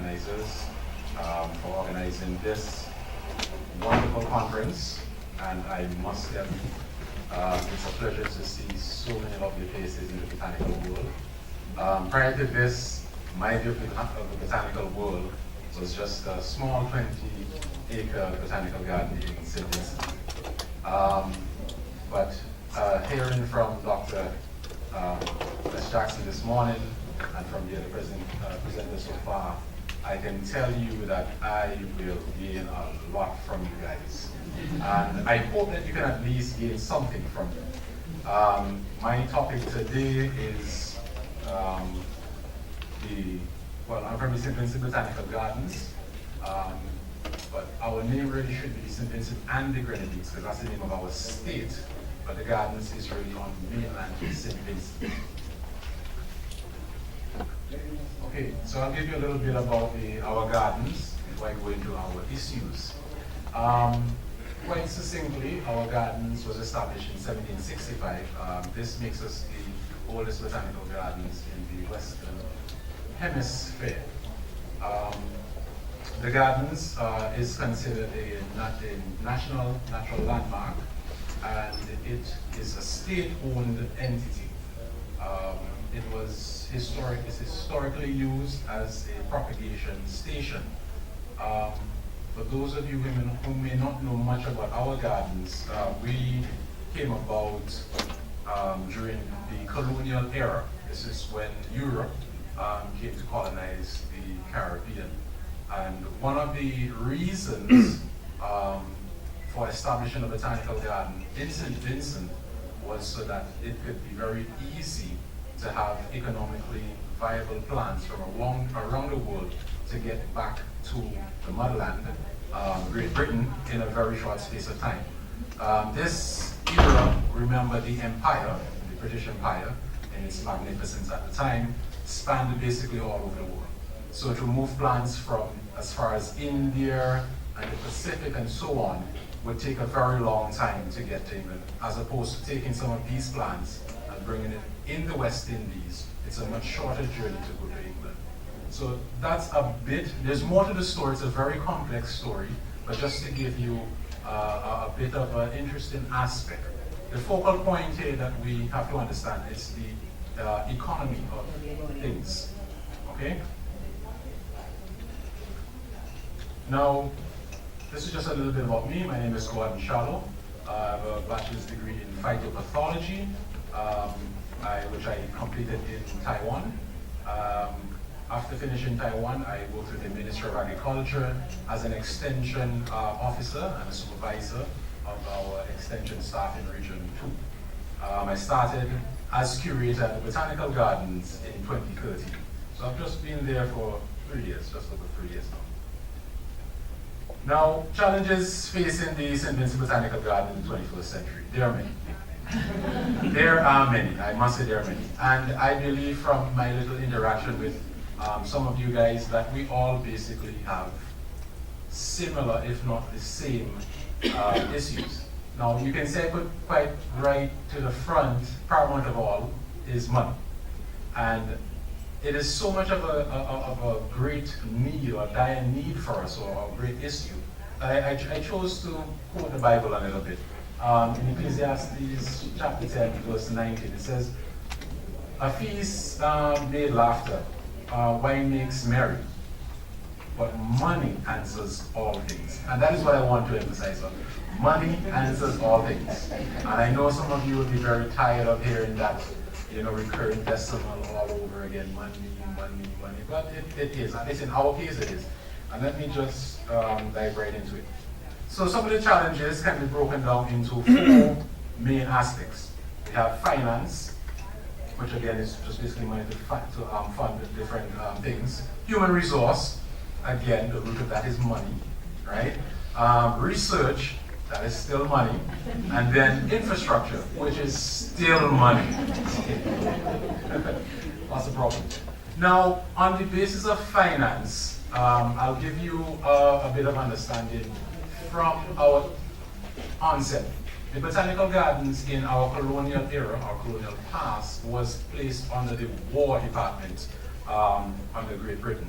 organizers for organizing this wonderful conference. And I must tell you, it's a pleasure to see so many lovely faces in the botanical world. Prior to this, my view of the botanical world was just a small 20-acre botanical garden in St. Vincent. But hearing from Dr. S. Jackson this morning and from the other presenters so far, I can tell you that I will gain a lot from you guys. And I hope that you can at least gain something from it. My topic today is I'm from the St. Vincent Botanical Gardens, but our name really should be St. Vincent and the Grenadines, because that's the name of our state, but the gardens is really on mainland St. Vincent. Okay, so I'll give you a little bit about our gardens before I go into our issues. Quite succinctly, our gardens was established in 1765. This makes us the oldest botanical gardens in the Western Hemisphere. The gardens is considered a national natural landmark, and it is a state-owned entity. It's historically used as a propagation station. For those of you who may not know much about our gardens, we came about during the colonial era. This is when Europe came to colonize the Caribbean. And one of the reasons for establishing a botanical garden in St. Vincent was so that it could be very easy to have economically viable plants from around the world to get back to the motherland, Great Britain, in a very short space of time. This era, remember the empire, the British Empire, in its magnificence at the time, spanned basically all over the world. So to move plants from as far as India and the Pacific and so on would take a very long time to get to England, as opposed to taking some of these plants and bringing it in the West Indies. It's a much shorter journey to go to England. So that's a bit, there's more to the story, it's a very complex story, but just to give you a bit of an interesting aspect. The focal point here that we have to understand is the economy of things, okay? Now, this is just a little bit about me. My name is Gordon Shallow. I have a bachelor's degree in phytopathology, which I completed in Taiwan. After finishing Taiwan, I worked with the Ministry of Agriculture as an extension officer and a supervisor of our extension staff in Region 2. I started as curator at the Botanical Gardens in 2013. So I've just been there for 3 years, just over 3 years now. Now, challenges facing the St. Vincent Botanical Garden in the 21st century. There are many. There are many, I must say there are many. And I believe from my little interaction with some of you guys that we all basically have similar, if not the same, issues. Now, you can say put quite right to the front, paramount of all, is money. And it is so much of a great need or dire need for us, or a great issue. I chose to quote the Bible a little bit. In Ecclesiastes chapter 10, verse 19, it says, "A feast made laughter, wine makes merry, but money answers all things." And that is what I want to emphasize on. Money answers all things. And I know some of you will be very tired of hearing that, recurring decimal all over again, money, money, money. But it is, at least in our case it is. And let me just dive right into it. So some of the challenges can be broken down into 4 main aspects. We have finance, which again is just basically money to fund different things. Human resource, again, the root of that is money, right? Research, that is still money. And then infrastructure, which is still money. What's the problem? Now, on the basis of finance, I'll give you a bit of understanding from our onset. The Botanical Gardens in our colonial era, our colonial past, was placed under the War Department under Great Britain.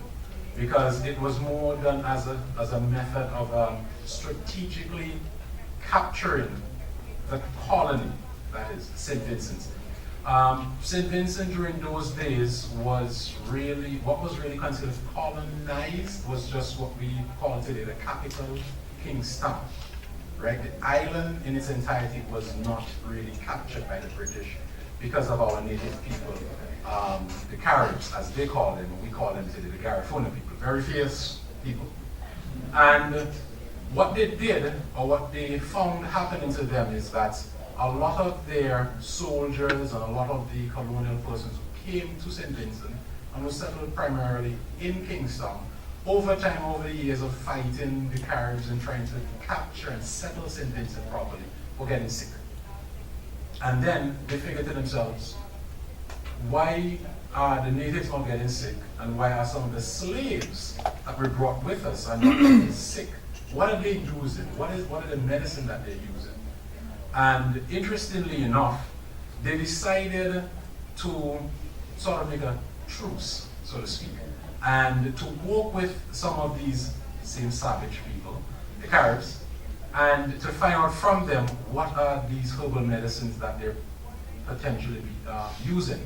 because it was more done as a method of strategically capturing the colony, that is, St. Vincent's. St. Vincent during those days was really, what was really considered colonized was just what we call today the capital, Kingstown. Right? The island in its entirety was not really captured by the British because of our native people, the Caribs, as they call them, we call them today the Garifuna people, very fierce people. And what they did, or what they found happening to them, is that a lot of their soldiers and a lot of the colonial persons who came to St. Vincent and were settled primarily in Kingstown, over time, over the years of fighting the Caribs and trying to capture and settle St. Vincent properly, were getting sick. And then they figured to themselves, why are the natives not getting sick, and why are some of the slaves that we brought with us are not getting sick? What are they using? What are the medicine that they're using? And interestingly enough, they decided to sort of make a truce, so to speak, and to work with some of these same savage people, the Caribs, and to find out from them what are these herbal medicines that they're potentially using.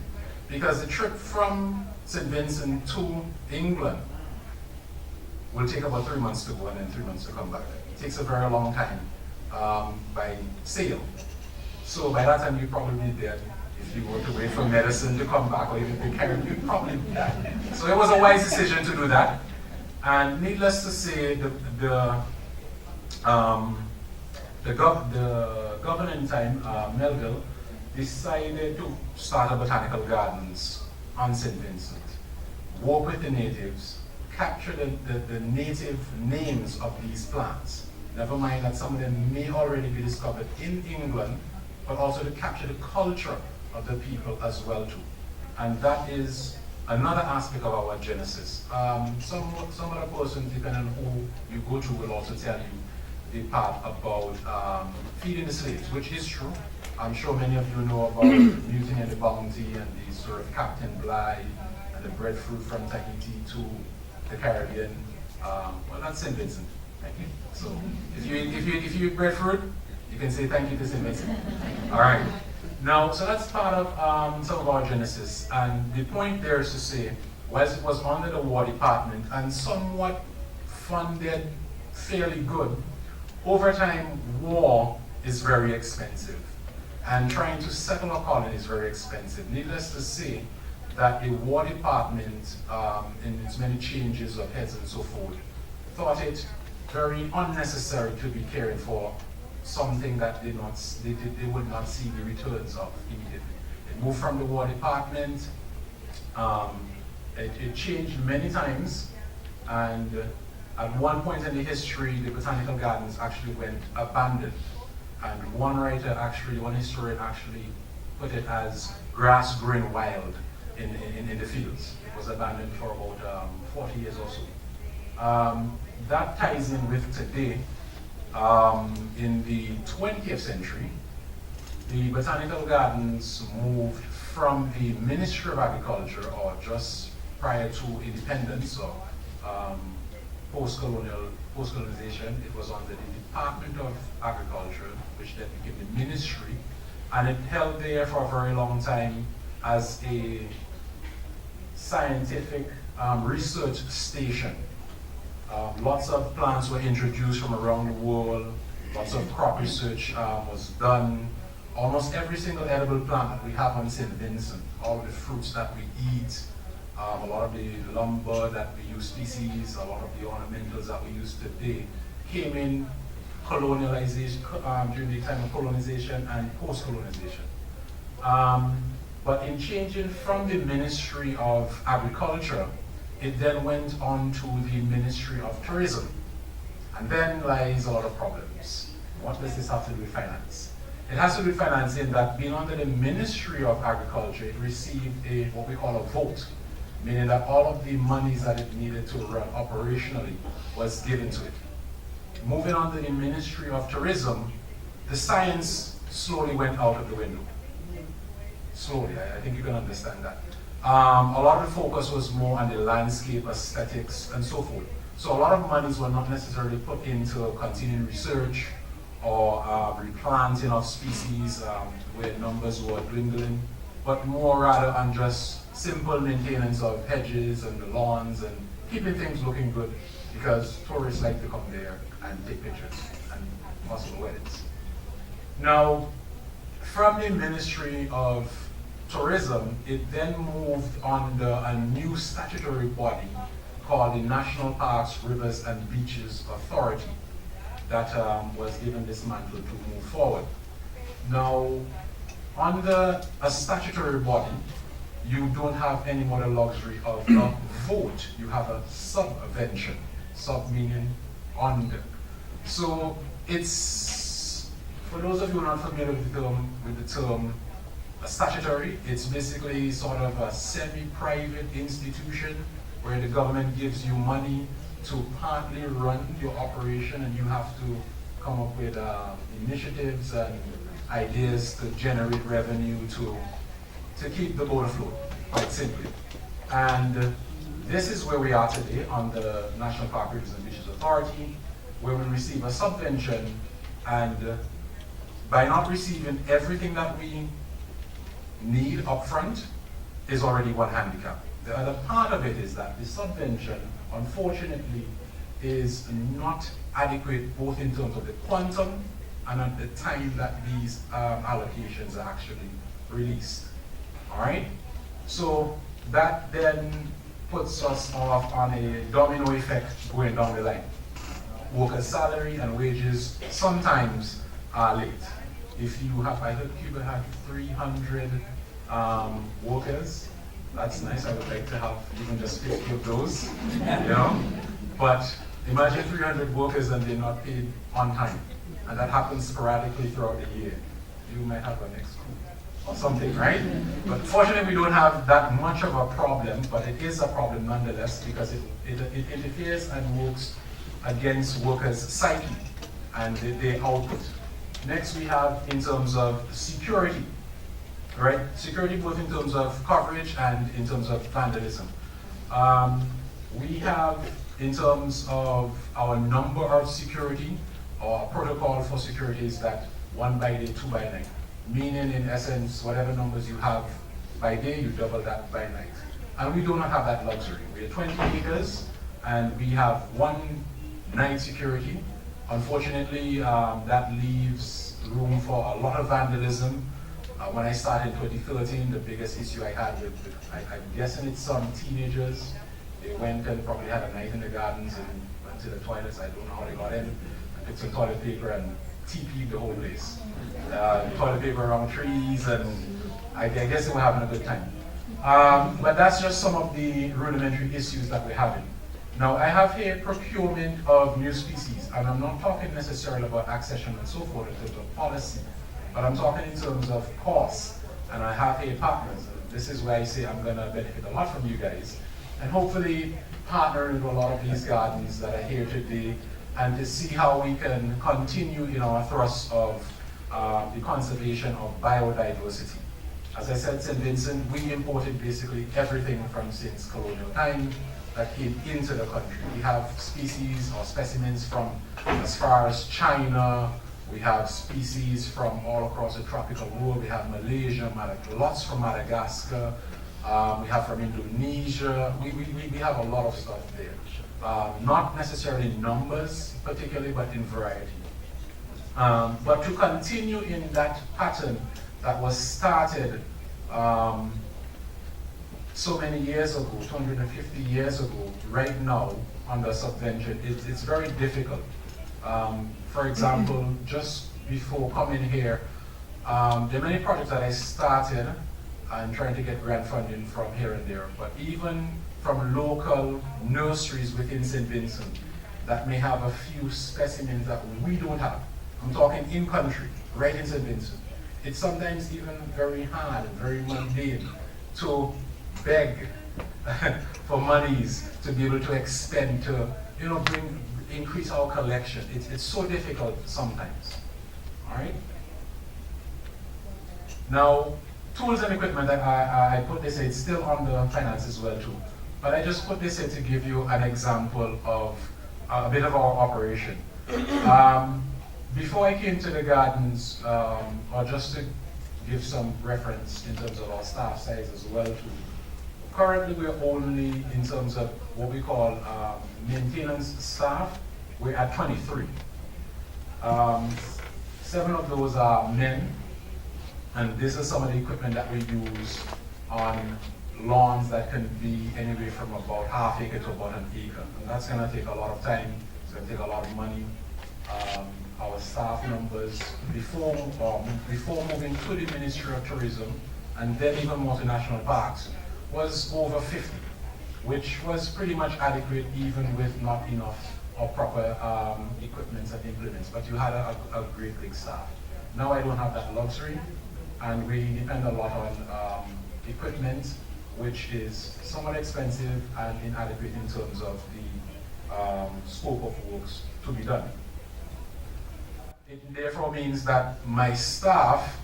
Because the trip from St. Vincent to England will take about 3 months to go and then 3 months to come back. It takes a very long time by sail. So by that time you'd probably be dead. If you were to wait for medicine to come back, or even the Caribbean, you'd probably be dead. So it was a wise decision to do that. And needless to say, the governor in time, Melville, decided to start a botanical gardens on St. Vincent, work with the natives, capture the native names of these plants. Never mind that some of them may already be discovered in England, but also to capture the culture of the people as well too. And that is another aspect of our genesis. Some other persons, depending on who you go to, will also tell you the part about feeding the slaves, which is true. I'm sure many of you know about Mutiny and the Bounty and the sort of Captain Bligh and the breadfruit from Tahiti to the Caribbean. Well, that's St. Vincent. Thank you. So if you eat breadfruit, you can say thank you to St. Vincent. All right. Now, so that's part of some of our genesis. And the point there is to say, whilst it was under the War Department and somewhat funded fairly good, over time, war is very expensive. And trying to settle a colony is very expensive. Needless to say that the War Department, in its many changes of heads and so forth, thought it very unnecessary to be caring for something that they would not see the returns of immediately. It moved from the War Department. It changed many times, and at one point in the history, the Botanical Gardens actually went abandoned. And one historian actually put it as grass growing wild in the fields. It was abandoned for about 40 years or so. That ties in with today. In the 20th century, the Botanical Gardens moved from the Ministry of Agriculture, or just prior to independence or post-colonization, it was under the Department of Agriculture, which then became the Ministry, and it held there for a very long time as a scientific research station. Lots of plants were introduced from around the world, lots of crop research was done. Almost every single edible plant that we have on St. Vincent, all the fruits that we eat, a lot of the lumber that we use species, a lot of the ornamentals that we use today, came in colonialization, during the time of colonization and post-colonization. But in changing from the Ministry of Agriculture, it then went on to the Ministry of Tourism. And then lies a lot of problems. What does this have to do with finance? It has to do with finance in that being under the Ministry of Agriculture, it received what we call a vote, meaning that all of the monies that it needed to run operationally was given to it. Moving on to the Ministry of Tourism, the science slowly went out of the window. Slowly, I think you can understand that. A lot of the focus was more on the landscape, aesthetics, and so forth. So a lot of monies were not necessarily put into continuing research or replanting of species where numbers were dwindling, but more rather on just simple maintenance of hedges and the lawns and keeping things looking good, because tourists like to come there and take pictures and possible weddings. Now, from the Ministry of Tourism, it then moved under a new statutory body called the National Parks, Rivers and Beaches Authority that was given this mantle to move forward. Now, under a statutory body, you don't have any more the luxury of a vote. You have a subvention, sub meaning under. So it's, for those of you who are not familiar with the term statutory, it's basically sort of a semi-private institution where the government gives you money to partly run your operation, and you have to come up with initiatives and ideas to generate revenue to keep the boat afloat, quite simply. And this is where we are today on the National Park, Rivers and Beaches Authority, where we receive a subvention, and by not receiving everything that we need upfront is already one handicap. The other part of it is that the subvention, unfortunately, is not adequate both in terms of the quantum and at the time that these allocations are actually released. All right? So that then puts us off on a domino effect going down the line. Workers' salary and wages sometimes are late. If you have, I heard Cuba had 300 workers. That's nice. I would like to have even just 50 of those, you know. But imagine 300 workers and they're not paid on time, and that happens sporadically throughout the year. You might have an next coup or something, right? But fortunately, we don't have that much of a problem, but it is a problem nonetheless because it interferes and works against workers' psyche and their output. Next, we have in terms of security. Right? Security both in terms of coverage and in terms of vandalism. We have, in terms of our number of security, or protocol for security is that 1 by day, 2 by night. Meaning, in essence, whatever numbers you have by day, you double that by night. And we do not have that luxury. We are 20 acres, and we have 1 night security. Unfortunately, that leaves room for a lot of vandalism. When I started in 2013, the biggest issue I had with I'm guessing it's some teenagers. They went and probably had a night in the gardens and went to the toilets. I don't know how they got in. I took some toilet paper and TP'd the whole place. Toilet paper around trees, and I guess they were having a good time. But that's just some of the rudimentary issues that we're having. Now, I have here procurement of new species, and I'm not talking necessarily about accession and so forth in terms of policy. But I'm talking in terms of costs, and I have here partners. This is where I say I'm going to benefit a lot from you guys, and hopefully partner with a lot of these gardens that are here today, and to see how we can continue in our thrust of the conservation of biodiversity. As I said, St. Vincent, we imported basically everything from since colonial time that came into the country. We have species or specimens from as far as China. We have species from all across the tropical world. We have Malaysia, lots from Madagascar. We have from Indonesia. We have a lot of stuff there. Not necessarily numbers particularly, but in variety. But to continue in that pattern that was started so many years ago, 250 years ago, right now, under subvention, it's very difficult. For example, just before coming here, there are many projects that I started and trying to get grant funding from here and there, but even from local nurseries within St. Vincent that may have a few specimens that we don't have. I'm talking in country, right in St. Vincent. It's sometimes even very hard and very mundane to beg for monies to be able to expend to, increase our collection. It's so difficult sometimes. All right. Now, tools and equipment, I put this, it's still under finance as well too. But I just put this here to give you an example of a bit of our operation. Before I came to the gardens, or just to give some reference in terms of our staff size as well too, currently we're only, in terms of what we call maintenance staff, we're at 23. 7 of those are men, and this is some of the equipment that we use on lawns that can be anywhere from about ½ acre to about 1 acre. And that's going to take a lot of time, it's going to take a lot of money. Our staff numbers before moving to the Ministry of Tourism and then even more to national parks was over 50, which was pretty much adequate even with not enough or proper equipment and implements, but you had a great big staff. Now I don't have that luxury, and we depend a lot on equipment, which is somewhat expensive and inadequate in terms of the scope of works to be done. It therefore means that my staff,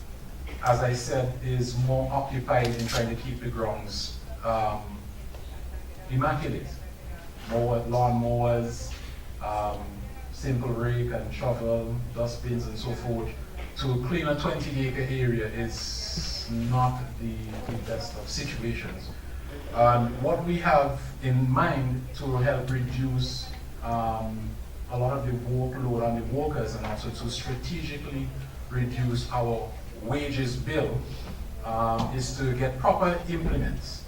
as I said, is more occupied in trying to keep the grounds immaculate. Lawn mowers, simple rake and shovel, dustbins and so forth. To clean a 20-acre area is not the best of situations. What we have in mind to help reduce a lot of the workload on the workers and also to strategically reduce our wages bill is to get proper implements.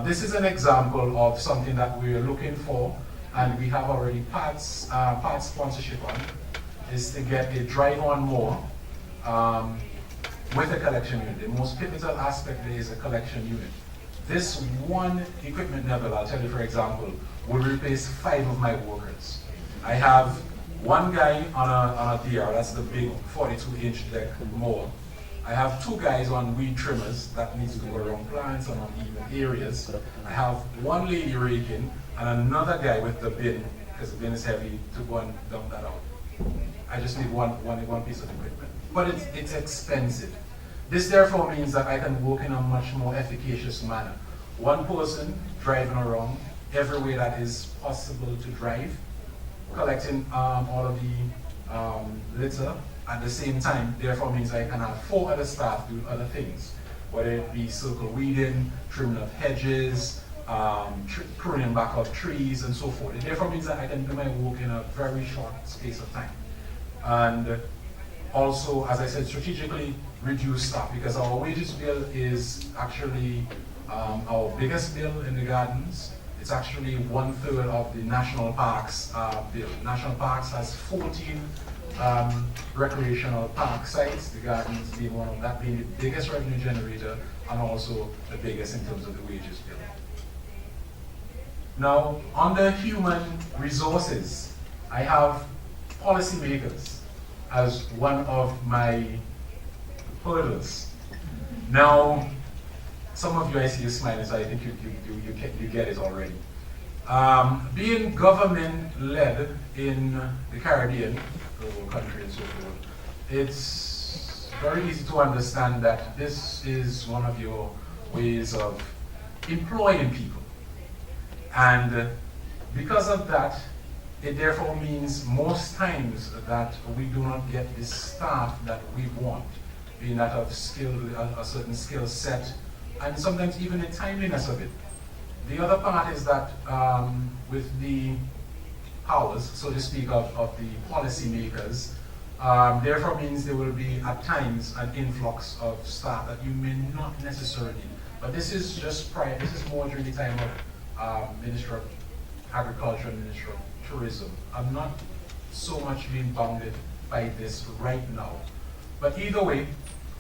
This is an example of something that we are looking for, and we have already part sponsorship on, is to get a drive-on mower with a collection unit. The most pivotal aspect there is a collection unit. This one equipment level, I'll tell you for example, will replace 5 of my workers. I have one guy on a DR, that's the big 42-inch deck mower. I have 2 guys on weed trimmers that needs to go around plants and on even areas. I have 1 lady raking and another guy with the bin, because the bin is heavy, to go and dump that out. I just need one piece of equipment. But it's expensive. This therefore means that I can work in a much more efficacious manner. One person driving around everywhere that is possible to drive, collecting all of the litter at the same time, therefore means I can have 4 other staff do other things, whether it be circle weeding, trimming of hedges, pruning back of trees and so forth. It therefore means that I can do my work in a very short space of time. And also, as I said, strategically reduce staff, because our wages bill is actually our biggest bill in the gardens. It's actually 1/3 of the national parks bill. National parks has 14 recreational park sites, the gardens being one of that, being the biggest revenue generator and also the biggest in terms of the wages bill. Now, under human resources, I have policymakers as one of my hurdles. Now, some of you, I see you smiling, so I think you get it already. Being government-led in the Caribbean, the whole country and so forth, it's very easy to understand that this is one of your ways of employing people. And because of that, it therefore means most times that we do not get the staff that we want, being that of skill, a certain skill set, and sometimes even the timeliness of it. The other part is that with the powers, so to speak, of the policymakers, therefore means there will be at times an influx of staff that you may not necessarily need. But this is just prior, this is more during the time of Minister of Agriculture and Minister of Tourism. I'm not so much being bounded by this right now. But either way,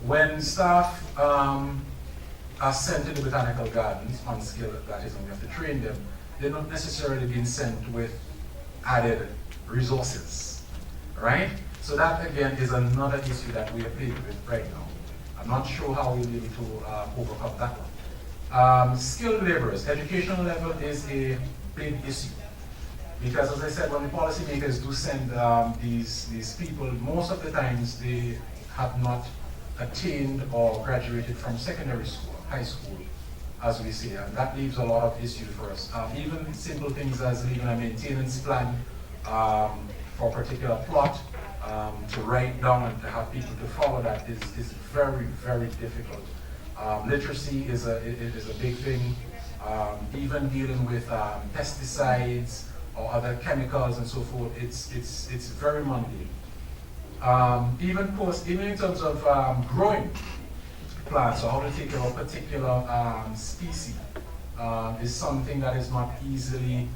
when staff are sent to the botanical gardens on skill, that is, and we have to train them, they're not necessarily being sent with added resources, right? So that again is another issue that we are faced with right now. I'm not sure how we'll be able to overcome that one. Skilled laborers, educational level is a big issue. Because as I said, when the policymakers do send these people, most of the times they have not attained or graduated from secondary school, high school, as we say, and that leaves a lot of issues for us. Even simple things as leaving a maintenance plan for a particular plot, to write down and to have people to follow that is very, very difficult. Literacy is a big thing. Even dealing with pesticides or other chemicals and so forth, it's very mundane. Even in terms of growing plants, or how to take care of a particular species, is something that is not easily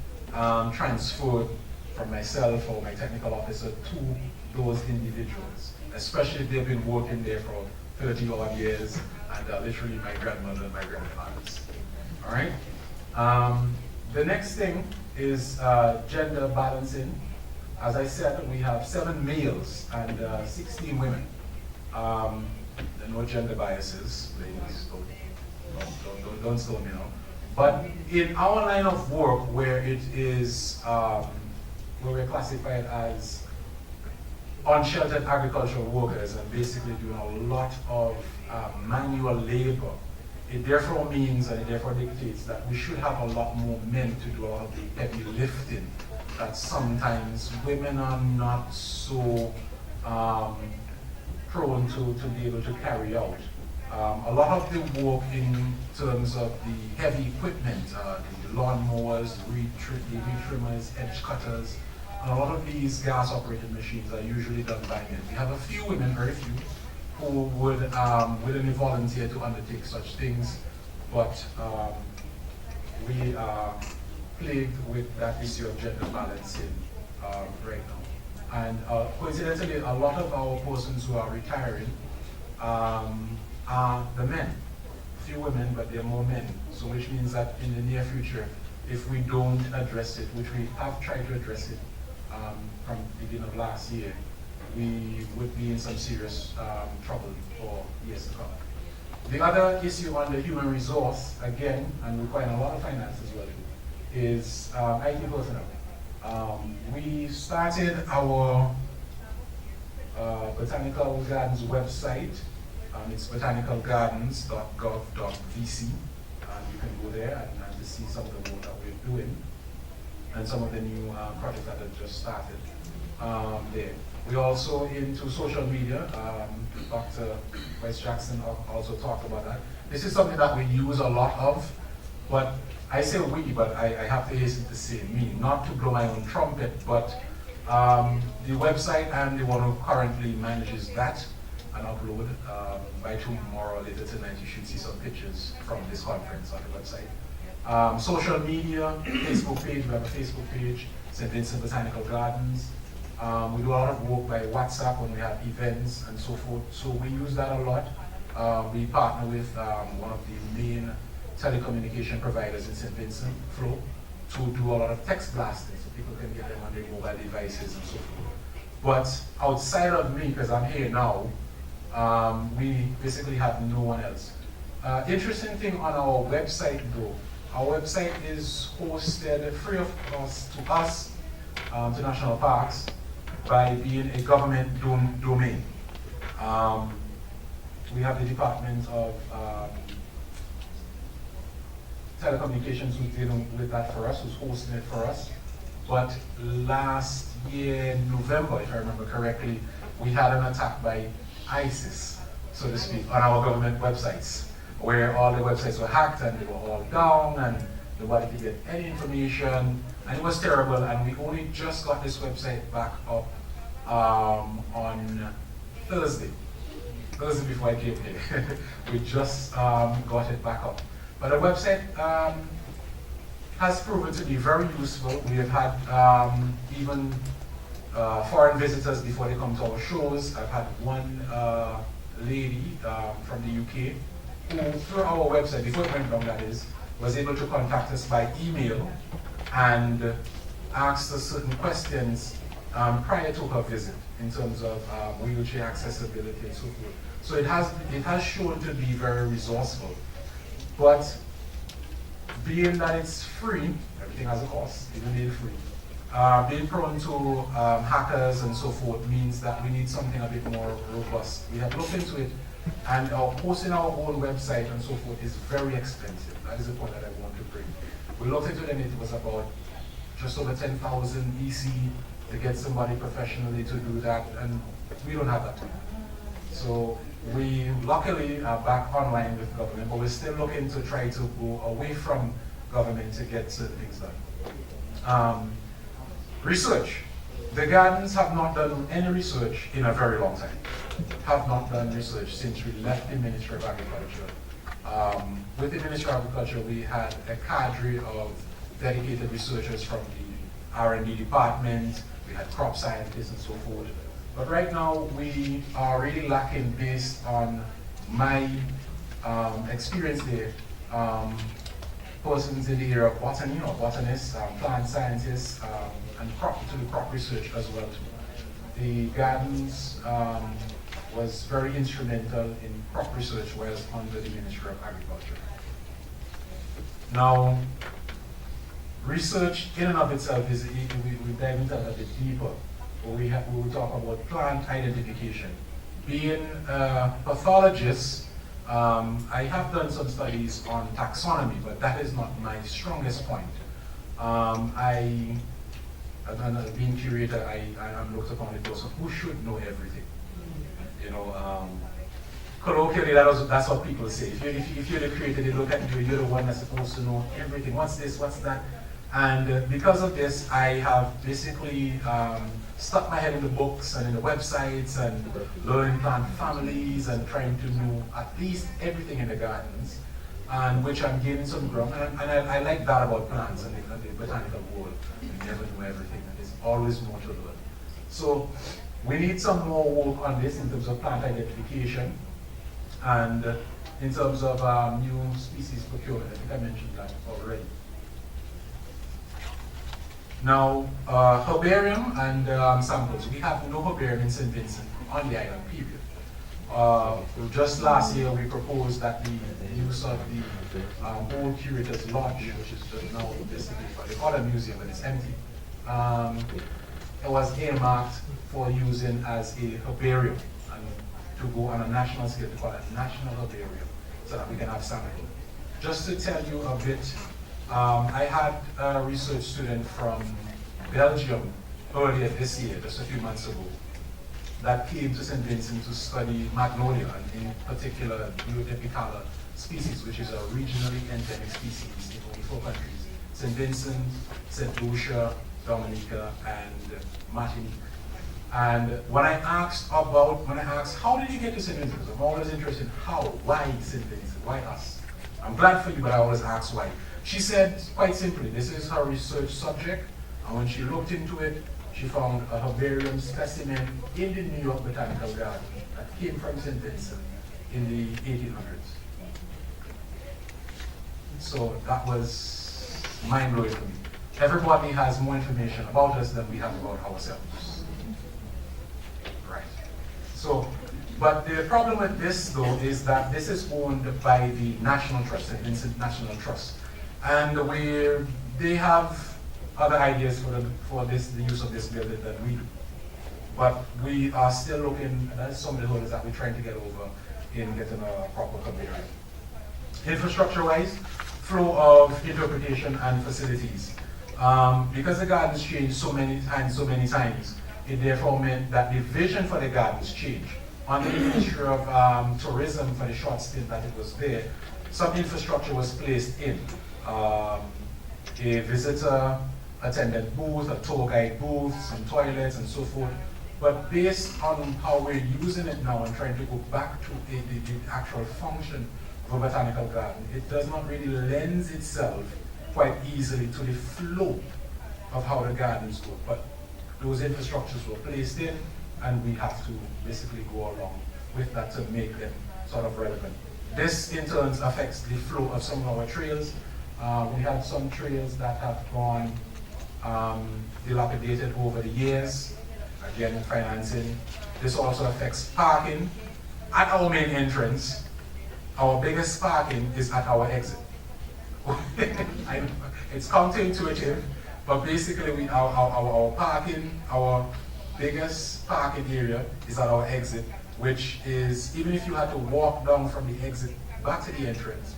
transferred from myself or my technical officer to those individuals, especially if they've been working there for 30 odd years, and literally my grandmother and my grandfathers. All right. The next thing is gender balancing. As I said, we have 7 males and 16 women. There are no gender biases, ladies. Don't slow me now. But in our line of work, where it is, where we're classified as unsheltered agricultural workers and basically doing a lot of manual labor, it therefore means and it therefore dictates that we should have a lot more men to do all of the heavy lifting that sometimes women are not so prone to be able to carry out. A lot of the work in terms of the heavy equipment, the lawnmowers, the weed trimmers, edge cutters, and a lot of these gas-operated machines are usually done by men. We have a few women, very few, who would willingly volunteer to undertake such things, but we are plagued with that issue of gender balancing right now. And coincidentally, a lot of our persons who are retiring are the men. Few women, but there are more men. So which means that in the near future, if we don't address it, which we have tried to address it from the beginning of last year, we would be in some serious trouble for years to come. The other issue on the human resource, again, and requiring a lot of finance as well, is IT personnel. We started our Botanical Gardens website. It's botanicalgardens.gov.vc. You can go there and to see some of the work that we're doing and some of the new projects that have just started there. We're also into social media. Dr. West Jackson also talked about that. This is something that we use a lot of, but I say we, but I have to hasten to say me, not to blow my own trumpet, but the website, I'm the one who currently manages that and upload. By tomorrow or later tonight, you should see some pictures from this conference on the website. Social media, Facebook page, we have a Facebook page, St. Vincent Botanical Gardens. We do a lot of work by WhatsApp when we have events and so forth, so we use that a lot. We partner with one of the main telecommunication providers in St. Vincent, Flow, to do a lot of text blasting so people can get them on their mobile devices and so forth. But outside of me, because I'm here now, we basically have no one else. Interesting thing on our website though, our website is hosted free of cost to us, to national parks, by being a government domain. We have the Department of Telecommunications who's dealing with that for us, who's hosting it for us. But last year, November, if I remember correctly, we had an attack by ISIS, so to speak, on our government websites, where all the websites were hacked and they were all down and nobody could get any information, and it was terrible. And we only just got this website back up on Thursday before I came here. We just got it back up. But the website has proven to be very useful. We have had even foreign visitors before they come to our shows. I've had one lady from the UK who, through our website, before it went down that is, was able to contact us by email and asked us certain questions prior to her visit in terms of wheelchair accessibility and so forth. So it has shown to be very resourceful. But being that it's free, everything has a cost, even being free, being prone to hackers and so forth means that we need something a bit more robust. We have looked into it And hosting our own website and so forth is very expensive. That is the point that I want to bring. We looked into it and it was about just over 10,000 EC to get somebody professionally to do that, and we don't have that money. So we luckily are back online with government, but we're still looking to try to go away from government to get certain things done. Research. The gardens have not done any research in a very long time. Have not done research since we left the Ministry of Agriculture. With the Ministry of Agriculture, we had a cadre of dedicated researchers from the R&D department, we had crop scientists and so forth. But right now, we are really lacking based on my experience there. Persons in the area of botany, or botanists, plant scientists, and crop research as well too. The gardens was very instrumental in crop research, whereas under the Ministry of Agriculture. Now, research in and of itself is, we dive into that a bit deeper. We will talk about plant identification. Being a pathologist, I have done some studies on taxonomy, but that is not my strongest point. Being curator, I'm looked upon a person who should know everything. You know, colloquially, that's what people say. If you're the creator, they look at you, you're the one that's supposed to know everything. What's this, what's that? And because of this, I have basically stuck my head in the books and in the websites and learning plant families and trying to know at least everything in the gardens, and which I'm gaining some ground. And I like that about plants and the botanical world. You never know everything, and there's always more to learn. So we need some more work on this in terms of plant identification and in terms of new species procurement. I think I mentioned that already. Now, herbarium and samples. We have no herbarium in St. Vincent on the island, period. Just last year, we proposed that the use of the old Curator's Lodge, which is now basically for the other museum, but it's empty, it was earmarked for using as a herbarium and to go on a national scale, to call it national herbarium, so that we can have sampling. Just to tell you a bit, I had a research student from Belgium earlier this year, just a few months ago, that came to St. Vincent to study magnolia, and in particular, Neopepicala species, which is a regionally endemic species in only 4 countries: St. Vincent, St. Lucia, Dominica, and Martinique. And when I asked, how did you get to St. Vincent? I'm always interested in how, why St. Vincent, why us? I'm glad for you, but I always ask why. She said, quite simply, this is her research subject, and when she looked into it, she found a herbarium specimen in the New York Botanical Garden that came from St. Vincent in the 1800s. So that was mind-blowing to me. Everybody has more information about us than we have about ourselves. Right. So, but the problem with this, though, is that this is owned by the National Trust, St. Vincent National Trust. And they have other ideas for the use of this building than we do. But we are still looking at some of the hurdles that we're trying to get over in getting a proper herbarium. Infrastructure-wise, flow of interpretation and facilities. Because the gardens changed so many times, it therefore meant that the vision for the gardens changed. Under the Ministry of Tourism, for the short stint that it was there, some infrastructure was placed in. A visitor attendant booth, a tour guide booth, some toilets and so forth. But based on how we're using it now and trying to go back to the actual function of a botanical garden, it does not really lend itself quite easily to the flow of how the gardens go. But those infrastructures were placed in, and we have to basically go along with that to make them sort of relevant. This in turn affects the flow of some of our trails. We have some trails that have gone dilapidated over the years, again financing. This also affects parking. At our main entrance, our biggest parking is at our exit. It's counterintuitive, but basically our parking, our biggest parking area is at our exit, which is, even if you had to walk down from the exit back to the entrance,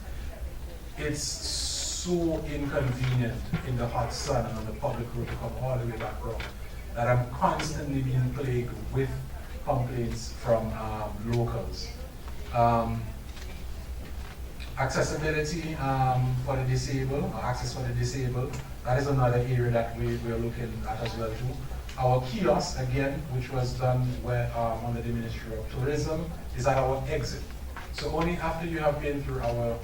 it's so inconvenient in the hot sun and on the public road to come all the way back around that I'm constantly being plagued with complaints from locals. Accessibility for the disabled, or access for the disabled, that is another area that we're looking at as well too. Our kiosk, again, which was done under the Ministry of Tourism, is at our exit. So only after you have been through our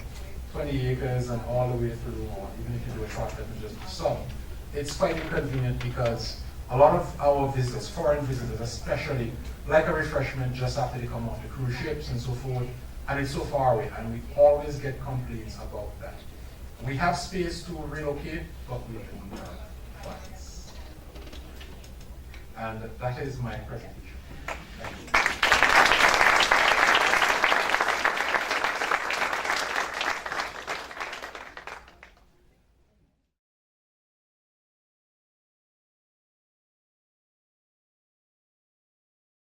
20 acres and all the way through, or even if you do a short trip and just some, it's quite inconvenient because a lot of our visitors, foreign visitors especially, like a refreshment just after they come off the cruise ships and so forth, and it's so far away, and we always get complaints about that. We have space to relocate, but we don't have funds. And that is my presentation.